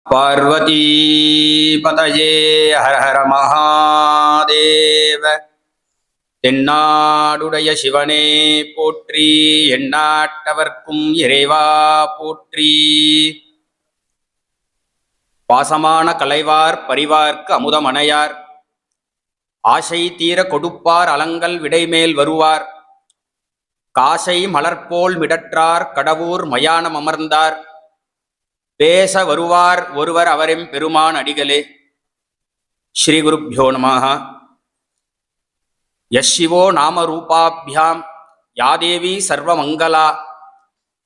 பார்வதி பதயே ஹர ஹர மகாதேவ. தென்னாடுடைய சிவனே போற்றி, எந்நாட்டவர்க்கும் இறைவா போற்றி. பாசமான கலைவார் பரிவார்க்கு அமுதமனையார், ஆசை தீர கொடுப்பார் அலங்கல் விடைமேல் வருவார். காசை மலர்போல் மிடற்றார் கடவுர் மயானம் அமர்ந்தார். பேச வருவார் ஒருவர் அவரெம் பெருமான் அடிகளே. ஸ்ரீ குருப்யோ நமஹ. யசிவோ நாம ரூபாபியாம் யாதேவி சர்வமங்கலா,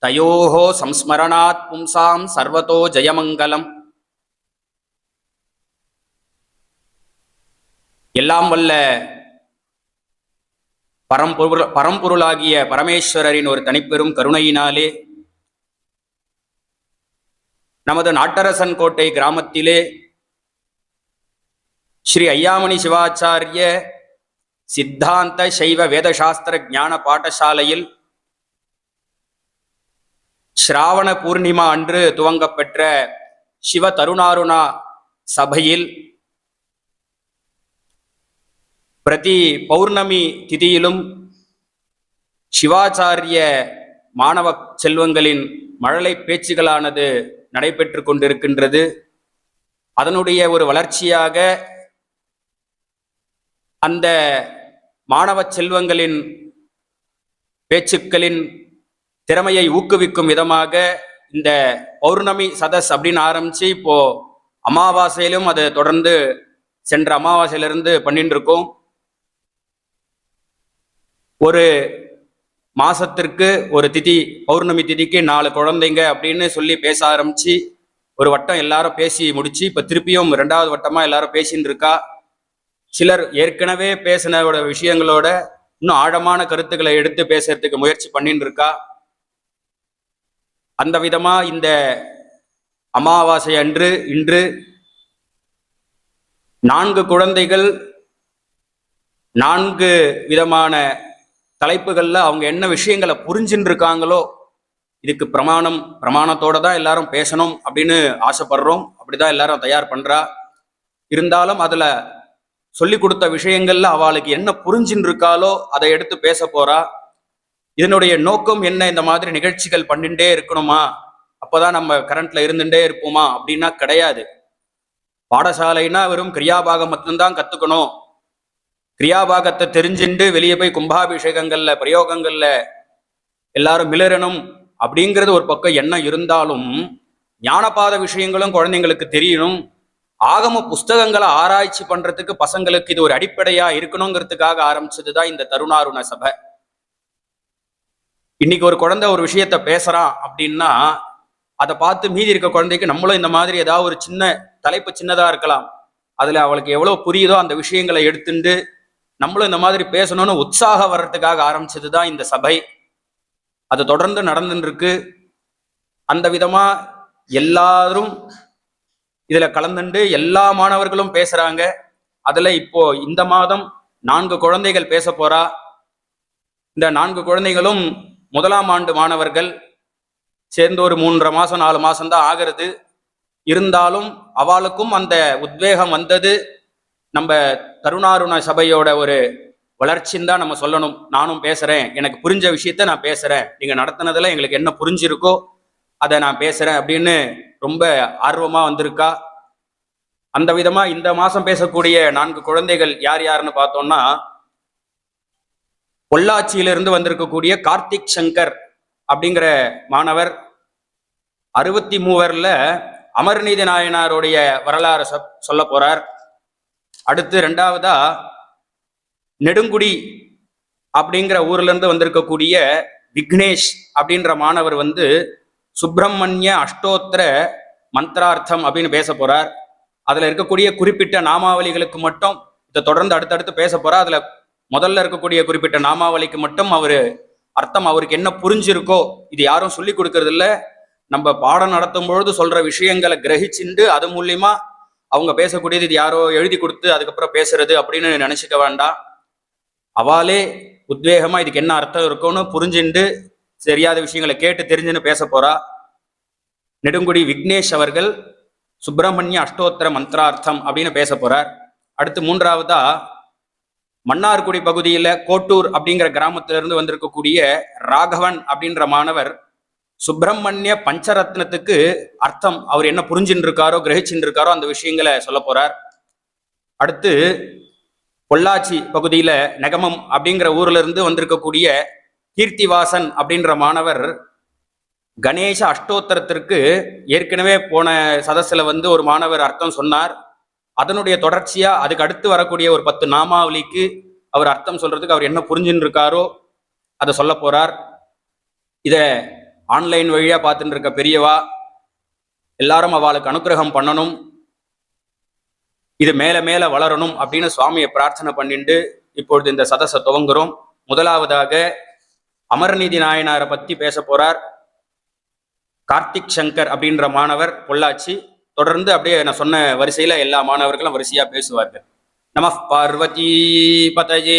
தயோஹோ சம்ஸ்மரணாத் பும்சாம் சர்வதோ ஜெயமங்கலம். எல்லாம் வல்ல பரம்பொருளாகிய பரமேஸ்வரரின் ஒரு தனிப்பெரும் கருணையினாலே நமது நாட்டரசன் கோட்டை கிராமத்திலே ஸ்ரீ ஐயாமணி சிவாச்சாரிய சித்தாந்த சைவ வேதசாஸ்திர ஞான பாடசாலையில் ஸ்ராவண பூர்ணிமா அன்று துவங்கப்பெற்ற சிவ தருணாருணா சபையில் பிரதி பௌர்ணமி திதியிலும் சிவாச்சாரிய மாணவ செல்வங்களின் மழலை பேச்சுகளானது நடைபெற்று கொண்டிருக்கின்றது. அதனுடைய ஒரு வளர்ச்சியாக அந்த மாணவ செல்வங்களின் பேச்சுக்களின் திறமையை ஊக்குவிக்கும் விதமாக இந்த பௌர்ணமி சதஸ் அப்படின்னு ஆரம்பிச்சு இப்போ அமாவாசையிலும் அது தொடர்ந்து சென்ற அமாவாசையிலிருந்து பண்ணிட்டு இருக்கோம். ஒரு மாசத்திற்கு ஒரு திதி, பௌர்ணமி திதிக்கு 4 குழந்தைங்க அப்படின்னு சொல்லி பேச ஆரம்பிச்சு ஒரு வட்டம் எல்லாரும் பேசி முடிச்சு இப்ப திருப்பியும் 2வது வட்டமா எல்லாரும் பேசின்னு இருக்கா. சிலர் ஏற்கனவே பேசின விஷயங்களோட இன்னும் ஆழமான கருத்துக்களை எடுத்து பேசுறதுக்கு முயற்சி பண்ணின்னு இருக்கா. அந்த விதமா இந்த அமாவாசை அன்று இன்று 4 குழந்தைகள் 4 விதமான தலைப்புகள்ல அவங்க என்ன விஷயங்களை புரிஞ்சுட்டு இருக்காங்களோ, இதுக்கு பிரமாணத்தோட தான் எல்லாரும் பேசணும் அப்படின்னு ஆசைப்படுறோம். அப்படிதான் எல்லாரும் தயார் பண்றா. இருந்தாலும் அதுல சொல்லி கொடுத்த விஷயங்கள்ல அவளுக்கு என்ன புரிஞ்சுட்டு இருக்காளோ அதை எடுத்து பேச போறா. இதனுடைய நோக்கம் என்ன, இந்த மாதிரி நிகழ்ச்சிகள் பண்ணிட்டே இருக்கணுமா, அப்பதான் நம்ம கரண்ட்ல இருந்துட்டே இருப்போமா அப்படின்னா கிடையாது. பாடசாலைன்னா வெறும் கிரியாபாகம் மட்டும்தான் கத்துக்கணும், கிரியாபாகத்தை தெரிஞ்சுண்டு வெளியே போய் கும்பாபிஷேகங்கள்ல பிரயோகங்கள்ல எல்லாரும் மிளறணும் அப்படிங்கிறது ஒரு பக்கம் எண்ணம் இருந்தாலும், ஞானபாத விஷயங்களும் குழந்தைங்களுக்கு தெரியணும். ஆகம புஸ்தகங்களை ஆராய்ச்சி பண்றதுக்கு பசங்களுக்கு இது ஒரு அடிப்படையா இருக்கணுங்கிறதுக்காக ஆரம்பிச்சதுதான் இந்த தருணாருண சபை. இன்னைக்கு ஒரு குழந்தை ஒரு விஷயத்த பேசுறான் அப்படின்னா அதை பார்த்து மீதி இருக்க குழந்தைக்கு நம்மளும் இந்த மாதிரி ஏதாவது ஒரு சின்ன தலைப்பு சின்னதா இருக்கலாம், அதுல அவளுக்கு எவ்வளவு புரியுதோ அந்த விஷயங்களை எடுத்துட்டு நம்மளும் இந்த மாதிரி பேசணும்னு உற்சாகம் வர்றதுக்காக ஆரம்பிச்சதுதான் இந்த சபை. அது தொடர்ந்து நடந்துட்டு இருக்கு. அந்த விதமா எல்லாரும் இதுல கலந்துண்டு எல்லா மாணவர்களும் பேசுறாங்க. அதுல இப்போ இந்த மாதம் 4 குழந்தைகள் பேச போறா. இந்த 4 குழந்தைகளும் 1ஆம் ஆண்டு மாணவர்கள், சேர்ந்து ஒரு 3.5 மாசம் 4 மாசம் தான் ஆகிறது. இருந்தாலும் அவளுக்கும் அந்த உத்வேகம் வந்தது நம்ம தருணாருண சபையோட ஒரு வளர்ச்சின்னு தான் நம்ம சொல்லணும். நானும் பேசுறேன், எனக்கு புரிஞ்ச விஷயத்த நான் பேசுறேன், நீங்க நடத்தினதுல எங்களுக்கு என்ன புரிஞ்சிருக்கோ அதை நான் பேசுறேன் அப்படின்னு ரொம்ப ஆர்வமா வந்திருக்கா. அந்த விதமா இந்த மாசம் பேசக்கூடிய 4 குழந்தைகள் யார் யாருன்னு பார்த்தோம்னா, பொள்ளாச்சியிலிருந்து வந்திருக்கக்கூடிய கார்த்திக் சங்கர் அப்படிங்கிற மாணவர் 63 அமர்நீதி நாயனாருடைய வரலாறு சொல்ல போறார். அடுத்து 2வதா நெடுங்குடி அப்படிங்கிற ஊர்ல இருந்து வந்திருக்கக்கூடிய விக்னேஷ் அப்படின்ற மாணவர் சுப்பிரமணிய அஷ்டோத்திர மந்திரார்த்தம் அப்படின்னு பேச போறார். அதுல இருக்கக்கூடிய குறிப்பிட்ட நாமாவளிகளுக்கு மட்டும் இதை தொடர்ந்து அடுத்தடுத்து பேச போறார். அதுல முதல்ல இருக்கக்கூடிய குறிப்பிட்ட நாமாவளிக்கு மட்டும் அர்த்தம் அவருக்கு என்ன புரிஞ்சிருக்கோ, இது யாரும் சொல்லி கொடுக்கறது இல்ல, நம்ம பாடம் நடத்தும் பொழுது சொல்ற விஷயங்களை கிரகிச்சுண்டு அது மூலியமா அவங்க பேசக்கூடியது இது யாரோ எழுதி கொடுத்து அதுக்கப்புறம் பேசுறது அப்படின்னு நினைச்சுக்க வேண்டாம். அவளே உத்வேகமா இதுக்கு என்ன அர்த்தம் இருக்கும்னு புரிஞ்சுண்டு தெரியாத விஷயங்களை கேட்டு தெரிஞ்சுன்னு பேச போறா. நெடுங்குடி விக்னேஷ் அவர்கள் சுப்பிரமணிய அஷ்டோத்தர மந்திரார்த்தம் அப்படின்னு பேச போறார். அடுத்து மூன்றாவதா மன்னார்குடி பகுதியில கோட்டூர் அப்படிங்கிற கிராமத்திலிருந்து வந்திருக்கக்கூடிய ராகவன் அப்படின்ற மாணவர் சுப்பிரமணிய பஞ்சரத்னத்துக்கு அர்த்தம் அவர் என்ன புரிஞ்சுட்டு இருக்காரோ கிரகிச்சுட்டு இருக்காரோ அந்த விஷயங்களை சொல்ல போறார். அடுத்து பொள்ளாச்சி பகுதியில நெகமம் அப்படிங்கிற ஊர்ல இருந்து வந்திருக்கக்கூடிய கீர்த்திவாசன் அப்படின்ற மாணவர் கணேச அஷ்டோத்தரத்திற்கு ஏற்கனவே போன சதஸ்ல ஒரு மாணவர் அர்த்தம் சொன்னார். அதனுடைய தொடர்ச்சியா அதுக்கு அடுத்து வரக்கூடிய ஒரு 10 நாமாவளிக்கு அவர் அர்த்தம் சொல்றதுக்கு அவர் என்ன புரிஞ்சுன்னு இருக்காரோ அதை சொல்ல போறார். இத ஆன்லைன் வழியா பார்த்துட்டு இருக்க பெரியவா எல்லாரும் அவளுக்கு அனுகிரகம் பண்ணணும், இது மேல மேல வளரணும் அப்படின்னு சுவாமியை பிரார்த்தனை பண்ணிட்டு இப்பொழுது இந்த சதஸை துவங்குறோம். முதலாவதாக அமர்நீதி நாயனாரை பத்தி பேச போறார் கார்த்திக் சங்கர் அப்படின்ற மாணவர் பொள்ளாச்சி. தொடர்ந்து அப்படியே நான் சொன்ன வரிசையில எல்லா மாணவர்களும் வரிசையா பேசுவார்கள். நம பார்வதி பதயே.